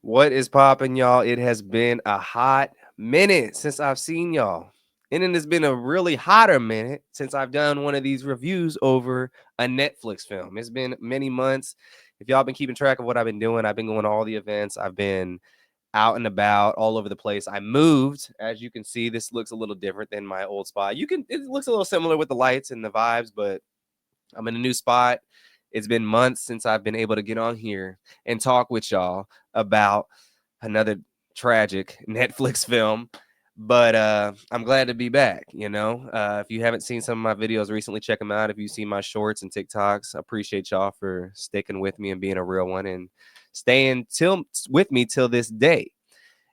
What is popping, y'all? It has been a hot minute since I've seen y'all. And then it's been a really hotter minute since I've done one of these reviews over a Netflix film. It's been many months. If y'all been keeping track of what I've been doing, I've been going to all the events. I've been out and about all over the place. I moved. As you can see, this looks a little different than my old spot. It looks a little similar with the lights and the vibes, but I'm in a new spot. It's been months since I've been able to get on here and talk with y'all about another tragic Netflix film. But I'm glad to be back. If you haven't seen some of my videos recently, check them out. If you see my shorts and TikToks, I appreciate y'all for sticking with me and being a real one and staying with me till this day.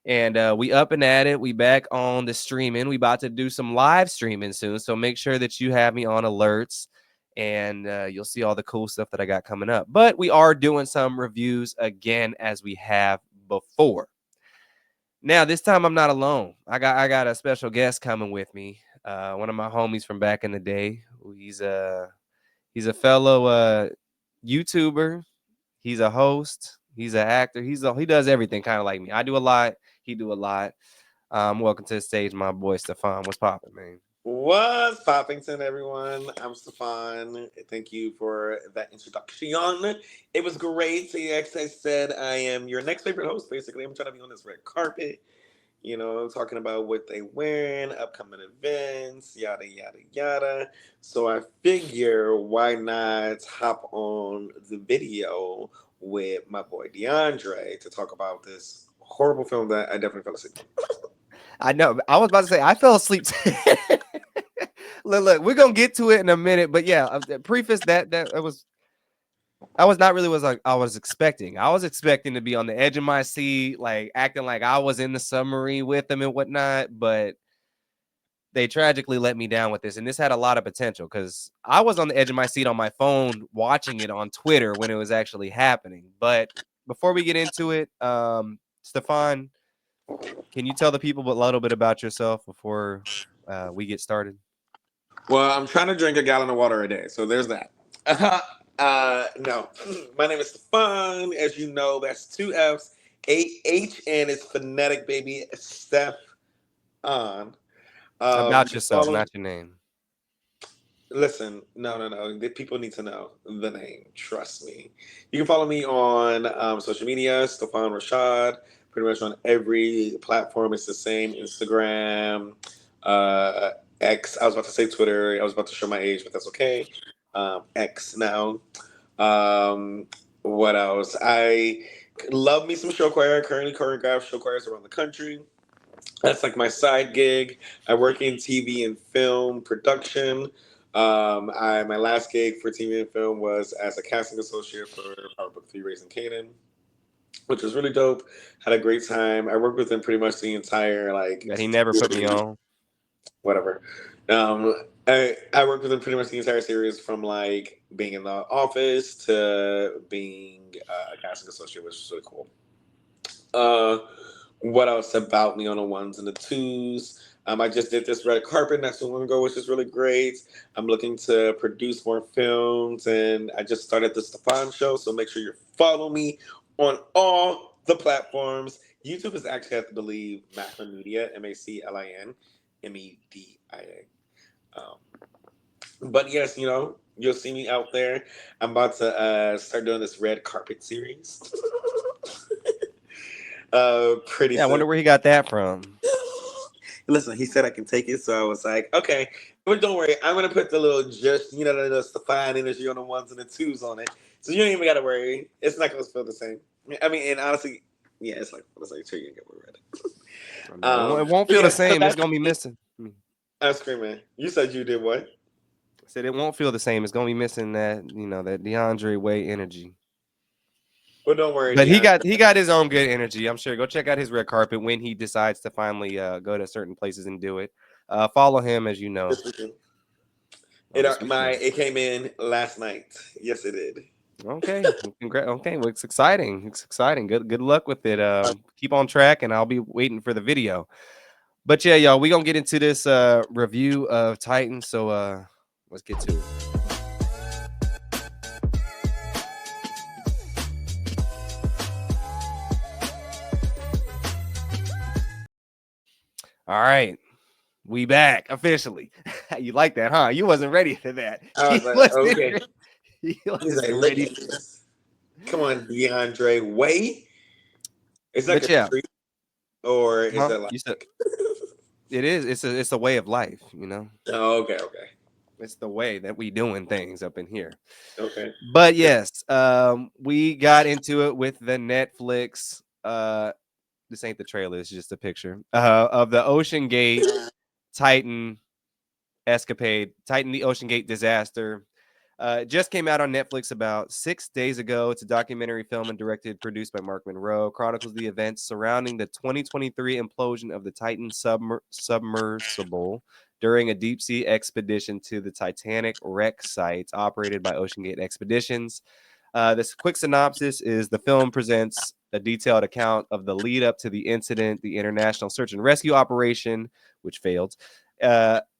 And we up and at it. We back on the streaming. We about to do some live streaming soon. So make sure that you have me on alerts and you'll see all the cool stuff that I got coming up. But we are doing some reviews again as we have before. Now, this time I'm not alone. I got a special guest coming with me. One of my homies from back in the day. He's a fellow YouTuber. He's a host. He's an actor. He does everything kind of like me. I do a lot. He do a lot. Welcome to the stage, my boy Stefan. What's poppin', man? What's Poppington, everyone? I'm Stefan. Thank you for that introduction. It was great. So, as I said, I am your next favorite host, basically. I'm trying to be on this red carpet, talking about what they wearing, upcoming events, yada, yada, yada. So I figure, why not hop on the video with my boy DeAndre to talk about this horrible film that I definitely fell asleep. I know. I was about to say I fell asleep. Look, we're gonna get to it in a minute, but yeah, preface that was not really what I was expecting. I was expecting to be on the edge of my seat, like acting like I was in the submarine with them and whatnot, but they tragically let me down with this. And this had a lot of potential because I was on the edge of my seat on my phone watching it on Twitter when it was actually happening. But before we get into it, Stefan, can you tell the people a little bit about yourself before we get started? Well, I'm trying to drink a gallon of water a day, so there's that. No, my name is Stefan. As you know, that's two F's. AHN is phonetic, baby. Steph on. About You yourself, follow. not your name. Listen, no. The people need to know the name. Trust me. You can follow me on social media, Stefan Rashad. Pretty much on every platform, it's the same. Instagram, uh, X. I was about to say Twitter. I was about to show my age, but that's okay. X now. Um, what else? I love me some show choir. Currently choreograph show choirs around the country. That's like my side gig. I work in TV and film production. My last gig for TV and film was as a casting associate for Power Book 3 Raising Canaan, which was really dope. Had a great time. I worked with him pretty much the entire That he never put me on. whatever. Um, I worked with him pretty much the entire series from like being in the office to being a casting associate, which was really cool. Uh, what else about me on the ones and the twos? I just did this red carpet not too long ago, which is really great. I'm looking to produce more films, and I just started the Stefan Show, so make sure you follow me on all the platforms. YouTube is actually, I have to believe, Macklin Media, MaclinMedia. But yes, you'll see me out there. I'm about to start doing this red carpet series. Pretty Yeah, I soon. wonder where he got that from. Listen, he said I can take it, so I was like, okay. But don't worry, I'm gonna put the little the little Stefan energy on the ones and the twos on it, so you don't even gotta worry. It's not gonna feel the same. I mean, and honestly, yeah, it's like sure you can get more red. It won't But feel the yeah, so same. It's that's gonna be me. missing. I'm screaming. You said you did what? I said it won't feel the same. It's gonna be missing that, that DeAndre Way energy. Well, don't worry, But he DeAndre. got his own good energy. I'm sure. Go check out his red carpet when he decides to finally go to certain places and do it. Follow him, as you know. This weekend. Oh, this weekend. It came in last night. Yes, it did. Okay. Okay. Well, it's exciting. It's exciting. Good luck with it. Keep on track, and I'll be waiting for the video. But yeah, y'all, we gonna get into this review of Titan. So let's get to it. All right, we back officially. You like that, huh? You wasn't ready for that. I You was like, wasn't. okay. You He's like, wasn't look ready at for. this. Come on, DeAndre. Wait. It's like But a yeah, treat, or is huh? it like? You said it is. It's a way of life. You know, Oh, okay, okay, it's the way that we doing things up in here. okay. But yes, we got into it with the Netflix. This ain't the trailer. It's just a picture of the Ocean Gate Titan escapade, Titan the Ocean Gate disaster. It just came out on Netflix about 6 days ago. It's a documentary film and directed, produced by Mark Monroe. Chronicles the events surrounding the 2023 implosion of the Titan submersible during a deep sea expedition to the Titanic wreck site operated by OceanGate Expeditions. This quick synopsis is the film presents a detailed account of the lead up to the incident, the international search and rescue operation, which failed,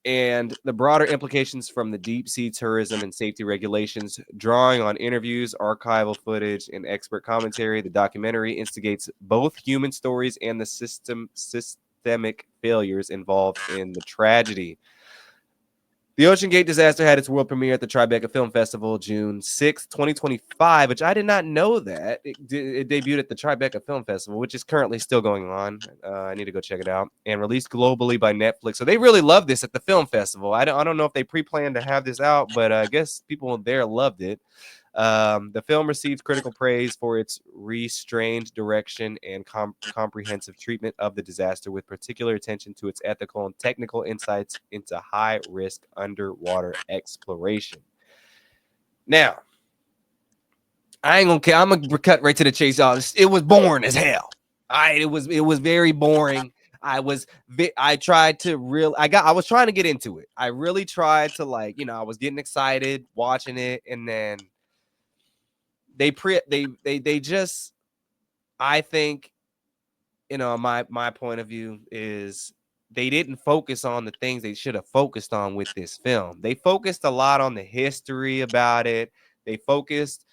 and the broader implications from the deep sea tourism and safety regulations. Drawing on interviews, archival footage, and expert commentary, the documentary instigates both human stories and the systemic failures involved in the tragedy. The Ocean Gate disaster had its world premiere at the Tribeca Film Festival June 6th, 2025, which I did not know that. It debuted at the Tribeca Film Festival, which is currently still going on. I need to go check it out. And released globally by Netflix. So they really love this at the film festival. I don't know if they pre-planned to have this out, but I guess people there loved it. The film received critical praise for its restrained direction and comprehensive treatment of the disaster, with particular attention to its ethical and technical insights into high risk underwater exploration. Now, I ain't gonna care. I'm gonna cut right to the chase. Y'all. It was boring as hell. All right, it was very boring. I tried to I was trying to get into it. I really tried to, like, I was getting excited watching it, and then they just, I think, my point of view is they didn't focus on the things they should have focused on with this film. They focused a lot on the history about it. They focused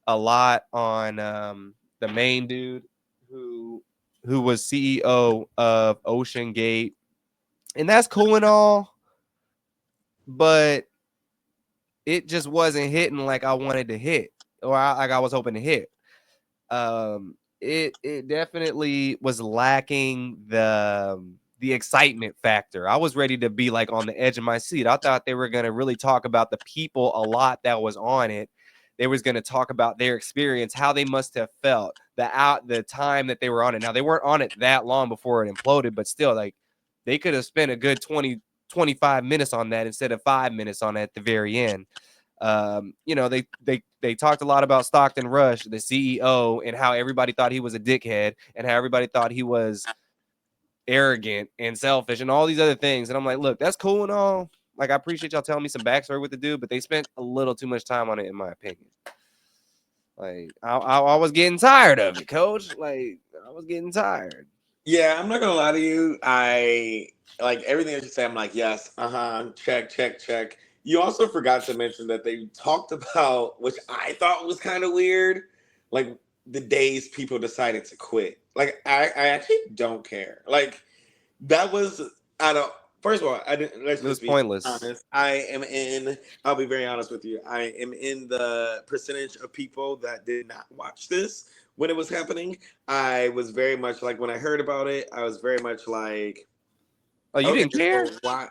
a lot on the main dude who who was CEO of Ocean Gate, and that's cool and all, but it just wasn't hitting like I wanted to hit, or like I was hoping to hit. It definitely was lacking the excitement factor. I was ready to be like on the edge of my seat. I thought they were going to really talk about the people a lot that was on it. They was going to talk about their experience, how they must have felt, the time that they were on it. Now they weren't on it that long before it imploded, but still, like, they could have spent a good 20-25 minutes on that instead of 5 minutes on it at the very end. They talked a lot about Stockton Rush, the CEO, and how everybody thought he was a dickhead and how everybody thought he was arrogant and selfish and all these other things. And I'm like, look, that's cool and all. Like, I appreciate y'all telling me some backstory with the dude, but they spent a little too much time on it, in my opinion. Like, I was getting tired of it, Coach. Like, I was getting tired. Yeah, I'm not gonna lie to you. I like everything that you say. I'm like, yes, check, check, check. You also forgot to mention that they talked about, which I thought was kind of weird, like the days people decided to quit. Like, I actually don't care. Like, that was I don't. First of all, I didn't. Let's It was just be pointless. honest. I am in. I'll be very honest with you. I am in the percentage of people that did not watch this when it was happening. I was very much like, when I heard about it, I was very much like, Oh, you okay, didn't care? so why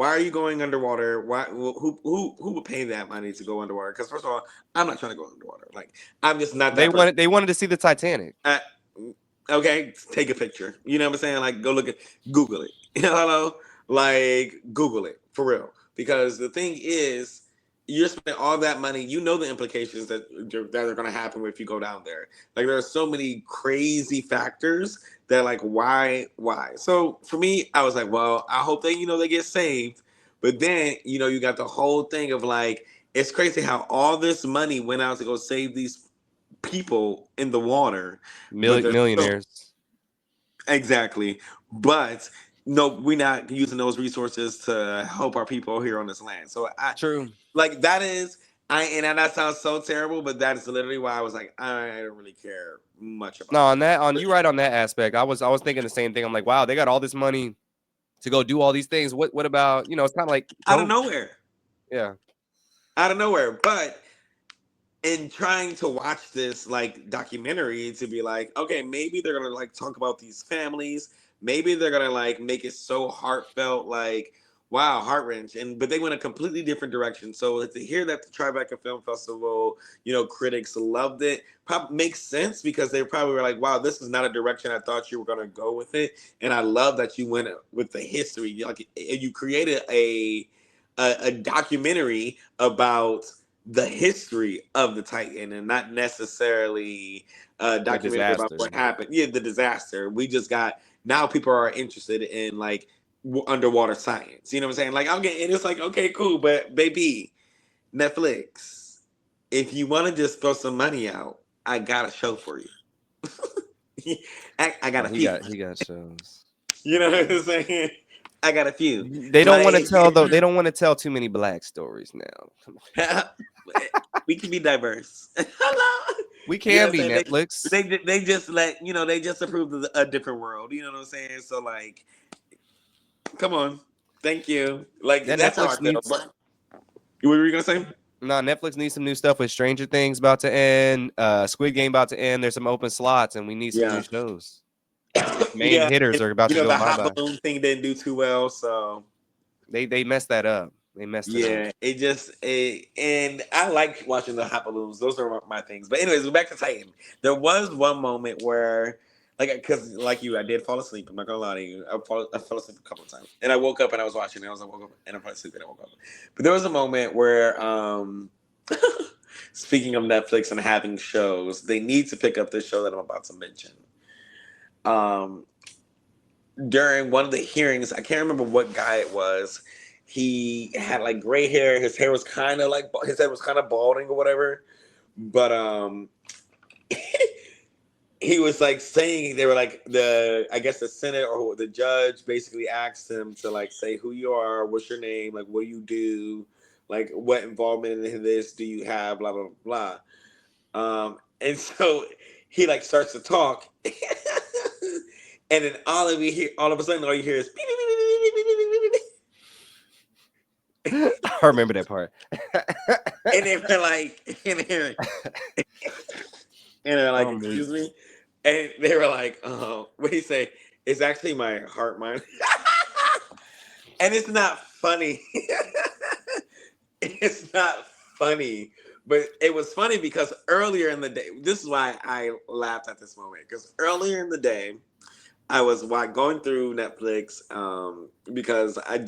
are you going underwater? Why who would pay that money to go underwater? Because first of all, I'm not trying to go underwater. Like, I'm just not They that person. wanted they wanted to see the Titanic. I, okay, take a picture. You know what I'm saying? Like, go look at, Google it. You know, hello, like, Google it for real. Because the thing is, you're spending all that money. You know the implications that are going to happen if you go down there. Like, there are so many crazy factors that, like, why? So for me, I was like, well, I hope they, they get saved. But then, you got the whole thing of, like, it's crazy how all this money went out to go save these people in the water, but there's still, Millionaires. exactly. But no, we're not using those resources to help our people here on this land. So I True. like that is and that sounds so terrible, but that is literally why I was like, I don't really care much No, about on you right on that aspect. I was thinking the same thing. I'm like, wow, they got all this money to go do all these things. What about, it's kind of like Out of COVID. nowhere, Yeah. out of nowhere. But in trying to watch this like documentary to be like, okay, maybe they're gonna like talk about these families. Maybe they're gonna like make it so heartfelt, like wow, heart wrench. And but they went a completely different direction. So to hear that the Tribeca Film Festival, critics loved it, probably makes sense because they probably were like, wow, this is not a direction I thought you were gonna go with it. And I love that you went with the history. Like you created a documentary about the history of the Titan and not necessarily a The documentary about disaster. what happened. Yeah, the disaster. We just got now people are interested in like underwater science. You know what I'm saying? Like I'm getting, and it's like okay, cool, but baby, Netflix, if you want to just throw some money out, I got a show for you. I got Oh, a he few. got he got shows. You know what I'm saying? I got a few. They don't want to Like tell though. They don't want to tell too many black stories now. we can be diverse. Hello. We You know can what be I'm saying? Netflix. They just let they just approved of a different world. You know what I'm saying? So like, come on, thank you. Like That that's how I Netflix feel. needs. But what were you gonna say? No, Netflix needs some new stuff with Stranger Things about to end. Squid Game about to end. There's some open slots, and we need some new Yeah, shows. Its main yeah. hitters And, are about to go the bye hot bye. balloon thing didn't do too well, so They messed that up. They messed it up. yeah, and I like watching the hot balloons. Those are my things. But anyways, back to Titan. There was one moment where, like, because like you, I did fall asleep. I'm not gonna lie to you. I fell asleep a couple of times, and I woke up and I was watching. And I woke up and I fell asleep and I woke up. But there was a moment where, speaking of Netflix and having shows, they need to pick up this show that I'm about to mention. Um, During one of the hearings, I can't remember what guy it was. He had like gray hair. His hair was kind of like his head was kind of balding or whatever. But he was like saying they were like I guess the Senate or the judge basically asked him to like say who you are, what's your name, like what do you do, like what involvement in this do you have, blah blah blah. And so he like starts to talk, and then all of a sudden, all you hear is beep, beep, beep, beep, beep, beep, beep, beep, beep. I remember that part. And they were like, and they're like, I'm weak. excuse me, and they were like, what do you say? It's actually my heart, mine, and it's not funny. It's not funny, but it was funny because earlier in the day, this is why I laughed at this moment because earlier in the day, I was going through Netflix because I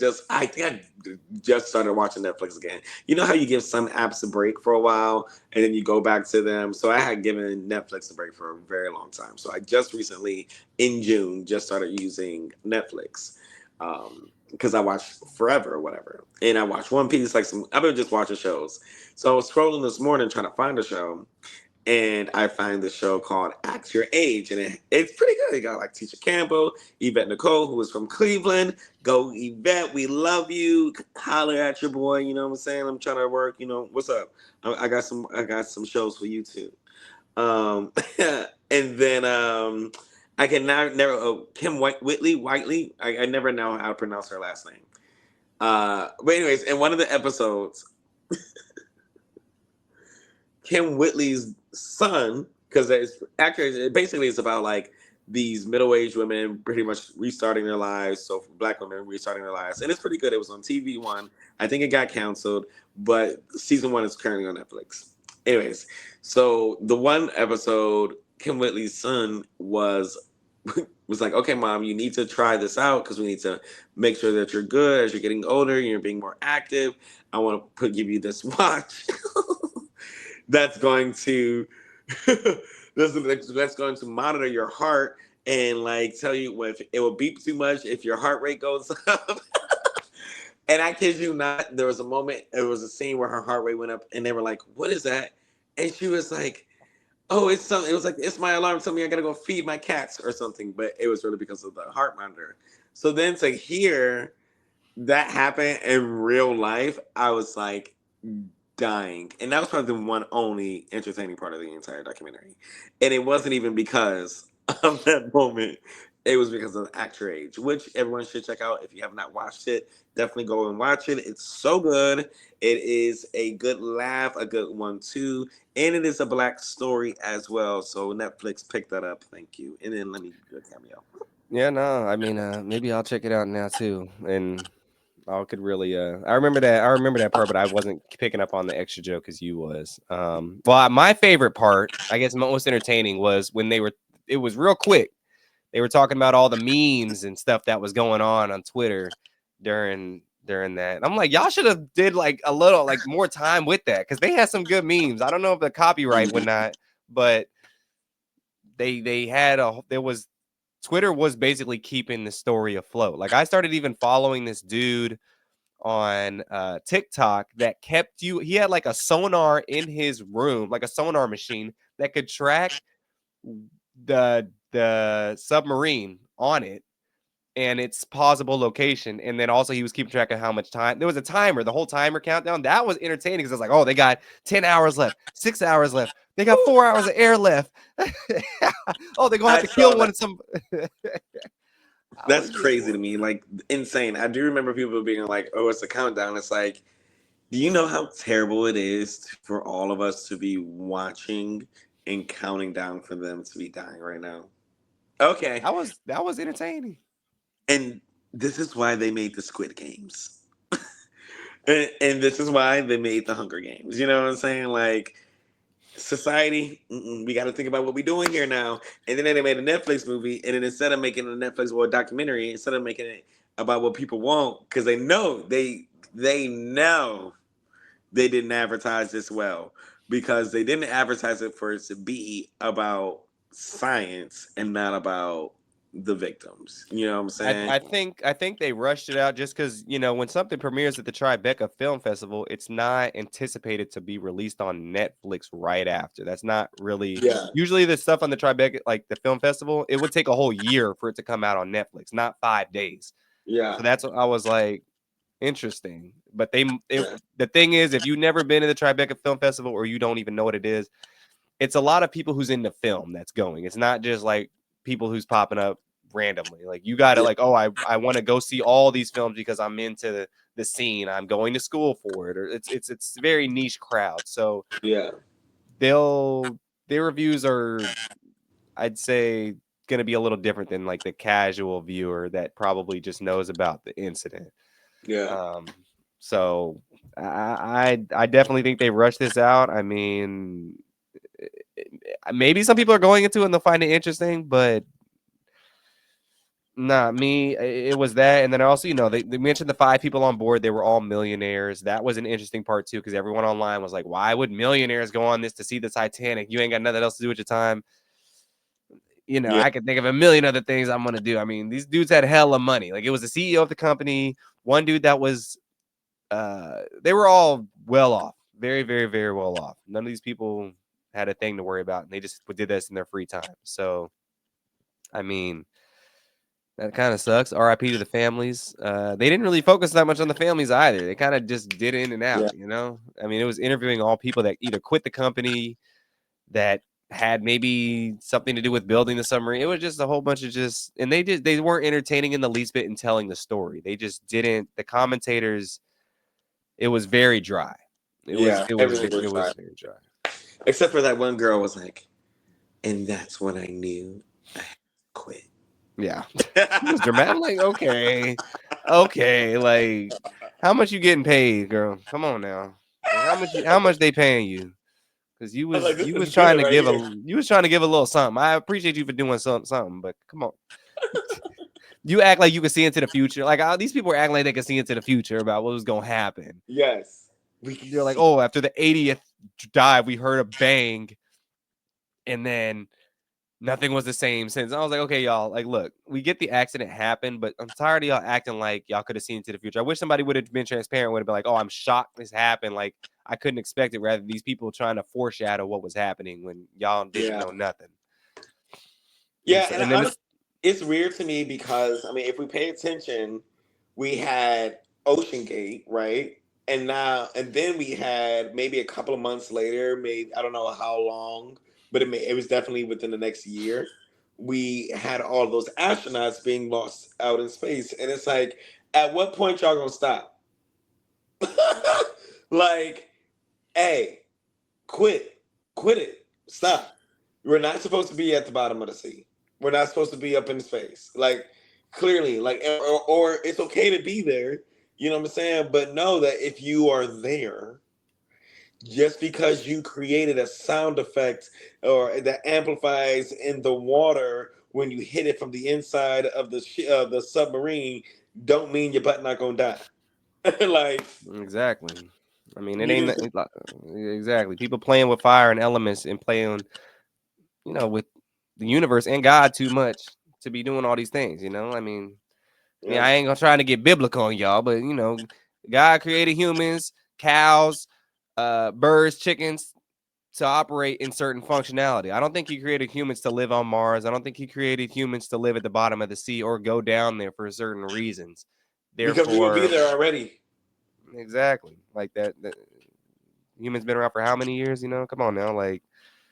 think I just started watching Netflix again. You know how you give some apps a break for a while and then you go back to them. So I had given Netflix a break for a very long time. So I just recently in June just started using Netflix because I watched Forever or whatever, and I watched One Piece. I've been just watching shows. So I was scrolling this morning trying to find a show, and I find the show called Act Your Age, and it's pretty good. You got like Tisha Campbell, Yvette Nicole, who is from Cleveland. Go Yvette, we love you. Holler at your boy. You know what I'm saying? I'm trying to work. What's up? I got some shows for you too. Um, and then I can now never Whiteley. I never know how to pronounce her last name. But anyways, in one of the episodes, Kim Whitley's son, because it's actually basically it's about like these middle-aged women pretty much restarting their lives. So for Black women restarting their lives, and it's pretty good. It was on TV1. I think it got canceled, but season 1 is currently on Netflix. Anyways, so the one episode, Kim Whitley's son was like, okay, mom, you need to try this out because we need to make sure that you're good as you're getting older and you're being more active. I want to give you this watch that's going to that's going to monitor your heart and like tell you if it will beep too much if your heart rate goes up. And I kid you not, there was a moment, there was a scene where her heart rate went up, and they were like, "What is that?" And she was like, "Oh, it's something." It was like, "It's my alarm telling me I gotta go feed my cats or something," but it was really because of the heart monitor. So then to hear that happen in real life, I was like dying. And that was probably the one only entertaining part of the entire documentary. And it wasn't even because of that moment. It was because of the actor age, which everyone should check out. If you have not watched it, definitely go and watch it. It's so good. It is a good laugh, a good one too, and it is a black story as well. So Netflix picked that up. Thank you. And then let me do a cameo. Yeah, no, I mean, maybe I'll check it out now too, and I could really, I remember that part, but I wasn't picking up on the extra joke as you was. Well, my favorite part, I guess, most entertaining was when they were. It was real quick. They were talking about all the memes and stuff that was going on Twitter during that. And I'm like, y'all should have did like a little like more time with that because they had some good memes. I don't know if the copyright would not, but they had a there was Twitter was basically keeping the story afloat. Like I started even following this dude on TikTok that kept you. He had like a sonar in his room, like a sonar machine that could track the submarine on it and its possible location. And then also he was keeping track of how much time. There was a timer, the whole timer countdown. That was entertaining because it's like, oh, they got 10 hours left, 6 hours left. They got 4 hours of air left. Oh, they're gonna have I to kill saw one that. of some. I That's was just crazy to me. Like insane. I do remember people being like, "Oh, it's a countdown." It's like, do you know how terrible it is for all of us to be watching and counting down for them to be dying right now? Okay. that was entertaining. And this is why they made the Squid Games. And this is why they made the Hunger Games. You know what I'm saying? Like, society, we got to think about what we're doing here now. And then they made a Netflix movie. And then instead of making a Netflix or a documentary, instead of making it about what people want, because they know they didn't advertise this well because they didn't advertise it for it to be about science and not about the victims. You know what I'm I, saying? I think I think they rushed it out just because when something premieres at the Tribeca Film Festival, it's not anticipated to be released on Netflix right after. That's not really Yeah. usually the stuff on the Tribeca, like the film festival. It would take a whole year for it to come out on Netflix, not 5 days. Yeah. So that's what I was like, interesting. But Yeah. the thing is, if you've never been to the Tribeca Film Festival or you don't even know what it is, it's a lot of people who's into film that's going. It's not just like people who's popping up randomly. Like you got to Yeah. like, oh, I want to go see all these films because I'm into the scene. I'm going to school for it. Or it's a very niche crowd. So Yeah. they'll their reviews are, I'd say, going to be a little different than like the casual viewer that probably just knows about the incident. Yeah. Um, so I definitely think they rushed this out. I mean, maybe some people are going into it and they'll find it interesting, but not me. It was that, and then also, they mentioned the 5 people on board. They were all millionaires. That was an interesting part too, because everyone online was like, "Why would millionaires go on this to see the Titanic? You ain't got nothing else to do with your time." Yeah. I could think of a million other things I'm gonna do. I mean, these dudes had hella money. Like it was the CEO of the company. One dude that was, they were all well off, very, very, very well off. None of these people had a thing to worry about, and they just did this in their free time. So, I mean, that kind of sucks. RIP to the families. They didn't really focus that much on the families either. They kind of just did in and Yeah. out. I mean, it was interviewing all people that either quit the company, that had maybe something to do with building the submarine. It was just a whole bunch of and they weren't entertaining in the least bit in telling the story. They just didn't. The commentators, it was very dry. It was Yeah. it was Everything it was was fine. very dry. Except for that one girl was like, and that's when I knew I had to quit. Yeah, it was dramatic. I'm like, okay, like how much you getting paid, girl? Come on now. Like how much they paying you? Because you I was was like, this you is was trying good to right give a here. you was trying to give a little something. I appreciate you for doing something, but come on. You act like you can see into the future. Like these people are acting like they can see into the future about what was gonna happen. Yes. We can They're like, see. oh, after the 80th dive, we heard a bang, and then nothing was the same since. I was like, okay, y'all, like, look, we get the accident happened, but I'm tired of y'all acting like y'all could have seen into the future. I wish somebody would have been transparent, would have been like, oh, I'm shocked this happened. Like, I couldn't expect it. Rather, these people trying to foreshadow what was happening when y'all didn't Yeah. know nothing. And Yeah, so, and and then honestly, this, it's weird to me because I mean, if we pay attention, we had OceanGate, right? And then we had maybe a couple of months later, maybe I don't know how long, but it was definitely within the next year. we had all those astronauts being lost out in space, and it's like, at what point y'all gonna stop? Like, hey, quit, quit it, stop. We're not supposed to be at the bottom of the sea. We're not supposed to be up in space. Like, clearly, like, or it's okay to be there. You know what I'm saying? But know that if you are there, just because you created a sound effect or that amplifies in the water when you hit it from the inside of the submarine, don't mean your butt not gonna die. Like, Exactly. I mean, it you ain't need to, exactly people playing with fire and elements and playing, with the universe and God too much to be doing all these things. I mean, yeah, I ain't gonna try to get biblical on y'all, but God created humans, cows, birds, chickens to operate in certain functionality. I don't think he created humans to live on Mars. I don't think he created humans to live at the bottom of the sea or go down there for certain reasons. because we would be Therefore, there already. exactly like that humans been around for how many years? Come on now, like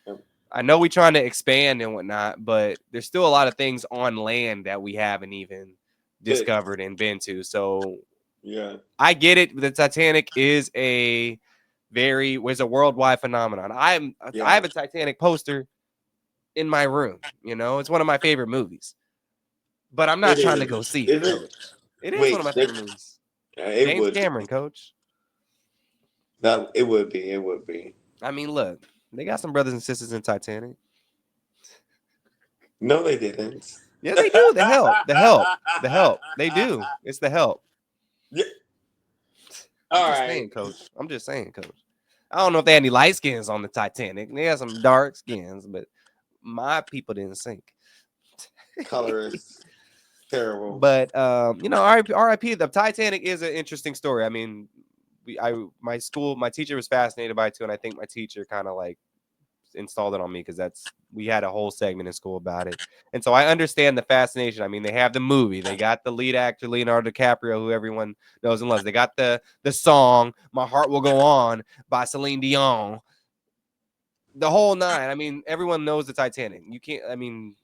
Yeah. I know we trying to expand and whatnot, but there's still a lot of things on land that we haven't even Fixed. discovered and been to. So Yeah, I get it. The Titanic was a worldwide phenomenon. I yeah, have a Titanic poster in my room. It's one of my favorite movies, but I'm not it trying to go is. see it, Is it? coach. It is one Wait, of my favorite movies. it James would Cameron, be. coach. That it would be. It would be. I mean, look, they got some brothers and sisters in Titanic. No, they didn't. Yeah, they do. The help. They do. It's the help. Yeah. I'm All just right. saying, coach. I'm just saying, coach. I don't know if they had any light skins on the Titanic. They had some dark skins, but my people didn't sink. Colorist. Terrible. But RIP. The Titanic is an interesting story. I mean, my teacher was fascinated by it too, and I think my teacher kind of like installed it on me because we had a whole segment in school about it, and so I understand the fascination. I mean, they have the movie, they got the lead actor Leonardo DiCaprio, who everyone knows and loves. They got the song "My Heart Will Go On" by Celine Dion, the whole nine. I mean, everyone knows the Titanic. You can't. I mean,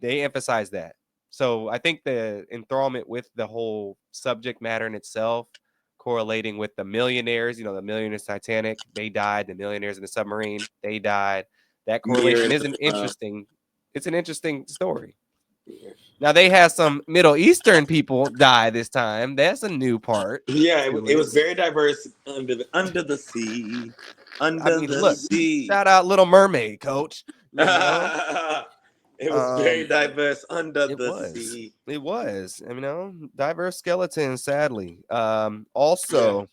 they emphasize that. So I think the enthrallment with the whole subject matter in itself, correlating with the millionaires, the millionaires Titanic, they died. The millionaires in the submarine, they died. That correlation Mirrors. is an interesting. It's an interesting story. Yeah, Now they had some Middle Eastern people die this time. That's a new part to it it. was very diverse under the sea, I under mean, the look, sea. shout out Little Mermaid, coach. You know, It was very um, diverse under It the was. sea. It was. Diverse skeletons, sadly. Yeah. Also,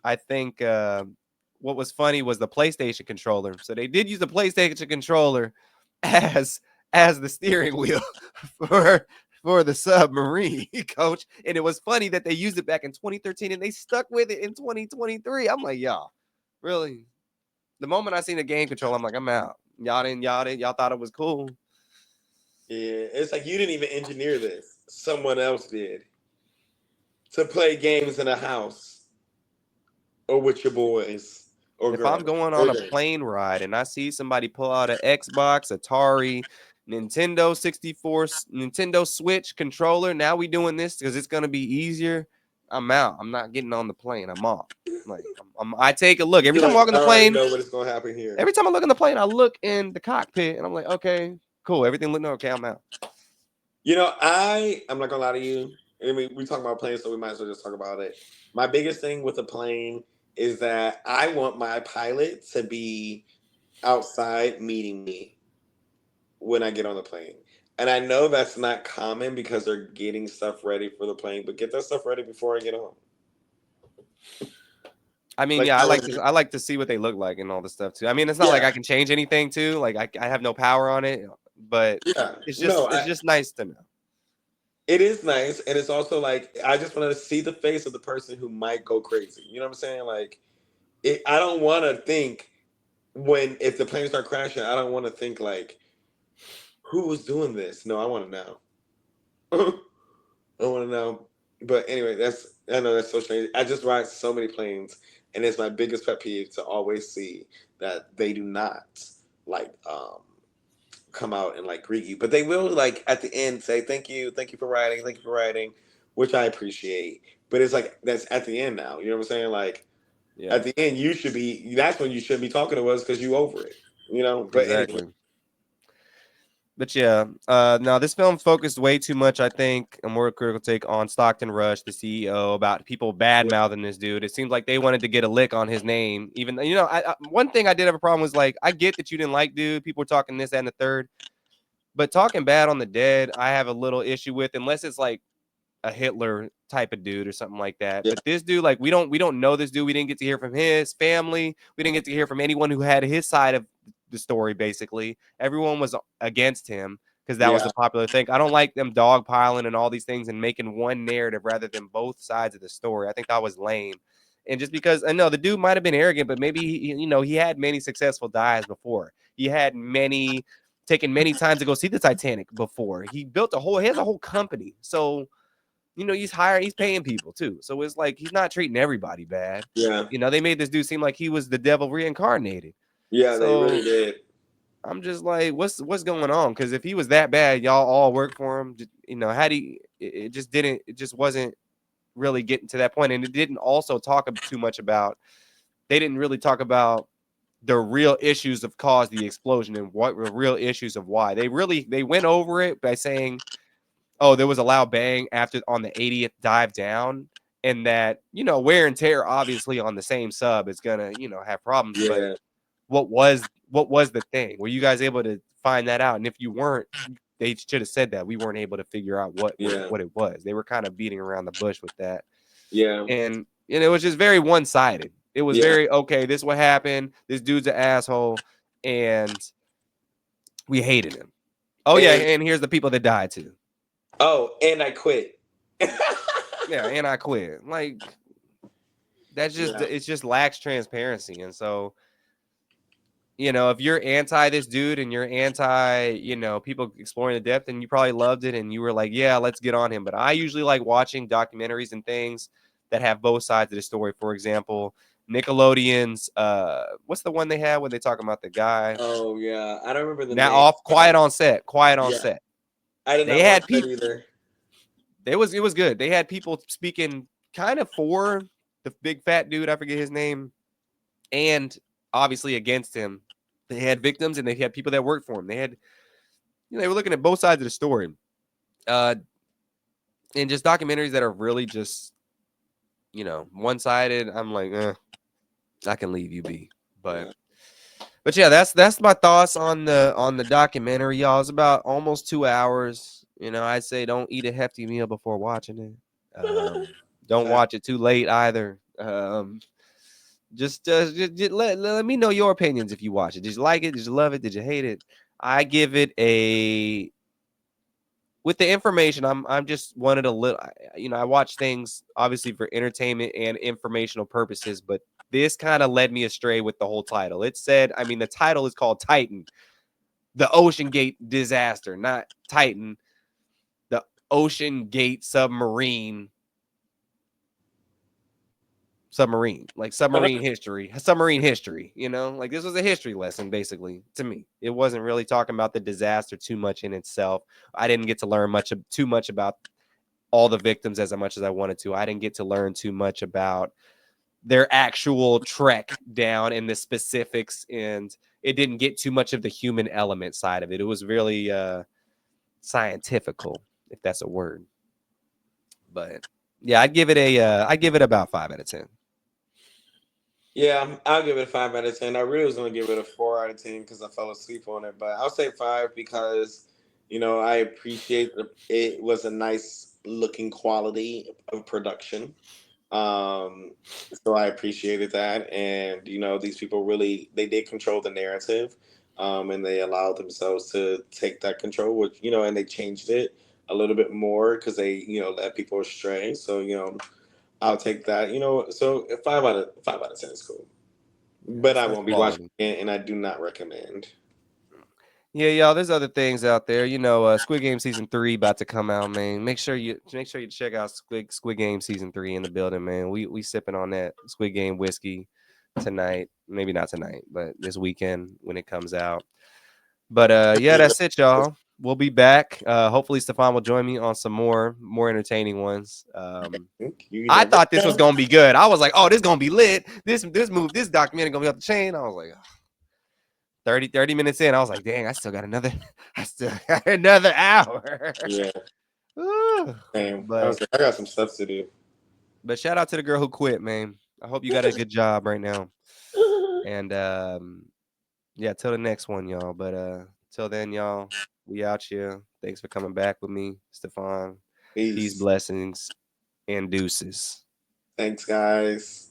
I think what was funny was the PlayStation controller. So they did use the PlayStation controller as as the steering wheel for for the submarine, coach. And it was funny that they used it back in 2013 and they stuck with it in 2023. I'm like, y'all, really? The moment I seen the game control, I'm like, I'm out. Y'all thought it was cool. Yeah. It's like you didn't even engineer this. Someone else did. To play games in a house or with your boys or If I'm girls going or on a girls. plane ride and I see somebody pull out an Xbox, Atari, Nintendo 64, Nintendo Switch controller, now we doing this because it's gonna be easier. I'm out. I'm not getting on the plane. I'm off. Like I take a look every You're time I like, walk in I the already plane. know what is going to happen here. Every time I look in the plane, I look in the cockpit and I'm like, okay, cool. Everything looking okay. I'm out. I'm not gonna lie to you. I mean, we talk about planes, so we might as well just talk about it. My biggest thing with a plane is that I want my pilot to be outside meeting me when I get on the plane. And I know that's not common because they're getting stuff ready for the plane, but get that stuff ready before I get on. I mean, Like, yeah, I would, I like to see what they look like and all this stuff too. I mean, it's not like yeah, I can change anything too. Like I have no power on it, but yeah. it's just No, it's just nice to know. it is nice, and it's also like I just want to see the face of the person who might go crazy. You know what I'm saying? Like, I don't want to think if the planes start crashing, I don't want to think like who was doing this. No, I want to know. I want to know. But anyway, I know that's so strange. I just ride so many planes, and it's my biggest pet peeve to always see that they do not like come out and like greet you, but they will like at the end say thank you for writing, thank you for writing, which I appreciate. But it's like that's at the end now. You know what I'm saying? Like Yeah, at the end, you should be. That's when you should be talking to us because you over it. You know. But anyway, exactly. But yeah, now this film focused way too much, I think, a more critical take on Stockton Rush, the CEO, about people bad yeah, mouthing this dude. It seems like they wanted to get a lick on his name. Even one thing I did have a problem was like, I get that you didn't like dude. People were talking this that, and the third, but talking bad on the dead, I have a little issue with, unless it's like a Hitler type of dude or something like that. yeah, But this dude, like, we don't know this dude. We didn't get to hear from his family. We didn't get to hear from anyone who had his side of the story. Basically, everyone was against him because that was yeah, the popular thing. I don't like them dogpiling and all these things and making one narrative rather than both sides of the story. I think that was lame. And just because I know the dude might have been arrogant, but maybe he had many successful dives before. He had many taken many times to go see the Titanic before. He has a whole company. So he's paying people too. So it's like he's not treating everybody bad. yeah, They made this dude seem like he was the devil reincarnated. yeah. They really So did. I'm just like, what's going on? Because if he was that bad, y'all all work for him. Had he, it just didn't, it just wasn't really getting to that point. And it didn't also talk too much about, they didn't really talk about the real issues of caused the explosion and what were real issues of why. They went over it by saying, oh, there was a loud bang after on the 80th dive down, and that wear and tear obviously on the same sub is gonna have problems. But Yeah, what was the thing? Were you guys able to find that out? And if you weren't, they should have said that. We weren't able to figure out yeah, what it was. They were kind of beating around the bush with that, yeah, and it was just very one sided. It was yeah. very okay. This is what happened. This dude's an asshole, and we hated him. Oh yeah, And and here's the people that died too. oh, and I quit. Yeah, and I quit. Like that's just Yeah, it just lacks transparency. And so, if you're anti this dude and you're anti, people exploring the depth and you probably loved it and you were like, yeah, let's get on him. But I usually like watching documentaries and things that have both sides of the story. For example, Nickelodeon's what's the one they had when they talk about the guy oh yeah. I don't remember the now name, off but quiet on yeah, set. I did They not watch had that people either. it was good. They had people speaking kind of for the big fat dude, I forget his name, and obviously against him. They had victims and they had people that worked for him. They were looking at both sides of the story. Uh, and just documentaries that are really just, one sided. I'm like, I can leave you be. But Yeah, but yeah, that's my thoughts on the documentary, y'all. It's about almost 2 hours. I'd say don't eat a hefty meal before watching it. Don't fact. watch it too late either. Just let me know your opinions if you watch it. Did you like it? Did you love it? Did you hate it? I give it a with the information. I'm just wanted a little. I watch things obviously for entertainment and informational purposes, but this kind of led me astray with the whole title. It said, the title is called Titan, the Ocean Gate disaster, not Titan, the Ocean Gate submarine, like submarine history, like this was a history lesson basically to me. It wasn't really talking about the disaster too much in itself. I didn't get to learn too much about all the victims as much as I wanted to. I didn't get to learn too much about their actual trek down and the specifics, and it didn't get too much of the human element side of it. It was really scientifical, if that's a word. But yeah, I'd give it about 5 out of 10. Yeah, I'll give it a 5 out of 10. I really was gonna give it a 4 out of 10 because I fell asleep on it, but I'll say five because I appreciate it was a nice looking quality of production. Um, so I appreciated that, and these people really they did control the narrative, and they allowed themselves to take that control, which and they changed it a little bit more because they let people astray. So I'll take that. So 5 out of 10 is cool. But I That's won't be watching quality. it, and I do not recommend. Yeah, y'all. There's other things out there. Squid Game season 3 about to come out, man. Make sure you check out Squid Game season 3 in the building, man. We sipping on that Squid Game whiskey tonight. Maybe not tonight, but this weekend when it comes out. But yeah, that's it, y'all. We'll be back. Hopefully Stefan will join me on some more entertaining ones. You I never thought this was know. gonna be good. I was like, oh, this is gonna be lit. This documentary gonna be off the chain. I was like, 30 minutes in, I was like, dang, I still got another I still got another hour. Yeah, Ooh. same. I but was like, I got some stuff to do. but shout out to the girl who quit, man. I hope you got a good job right now. And yeah, till the next one, y'all. But till then, y'all, we out here. Thanks for coming back with me, Stefan. Peace, Peace. blessings, and deuces. Thanks, guys.